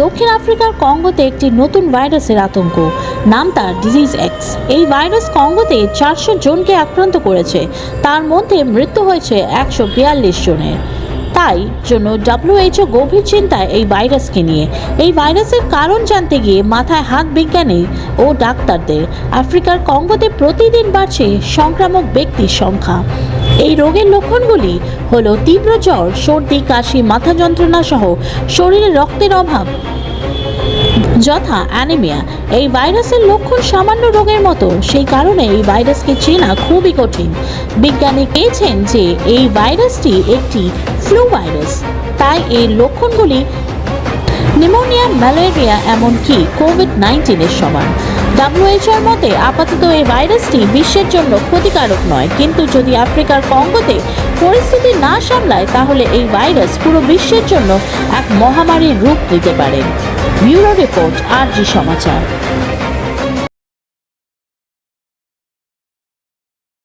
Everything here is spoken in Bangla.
দক্ষিণ আফ্রিকার কঙ্গোতে একটি নতুন ভাইরাসের আতঙ্ক। নাম তার ডিজিজ এক্স। এই ভাইরাস কঙ্গোতে 400 জনকে আক্রান্ত করেছে, তার মধ্যে মৃত্যু হয়েছে 142 জনের। তাই জন্য WHO গভীর চিন্তায় এই ভাইরাসকে নিয়ে। এই ভাইরাসের কারণ জানতে গিয়ে মাথায় হাত বিজ্ঞানী ও ডাক্তারদের। আফ্রিকার কঙ্গোতে প্রতিদিন বাড়ছে সংক্রামক ব্যক্তির সংখ্যা। এই রোগের লক্ষণগুলি হলো তীব্র জ্বর, সর্দি, কাশি, মাথা যন্ত্রণা সহ শরীরে রক্তের অভাব যথা অ্যানিমিয়া। এই ভাইরাসের লক্ষণ সামান্য রোগের মতো, সেই কারণে এই ভাইরাসকে চেনা খুবই কঠিন। বিজ্ঞানী পেয়েছেন যে এই ভাইরাসটি একটি ফ্লু ভাইরাস, তাই এর লক্ষণগুলি নিউমোনিয়া, ম্যালেরিয়া, এমনকি কোভিড-19 সমান। WHO মতে আপাতত এই ভাইরাসটি বিশ্বের জন্য ক্ষতিকারক নয়, কিন্তু যদি আফ্রিকার কঙ্গোতে পরিস্থিতি না সামলায় তাহলে এই ভাইরাস পুরো বিশ্বের জন্য এক মহামারীর রূপ নিতে পারে। ব্যুরো রিপোর্ট, RG সমাচার।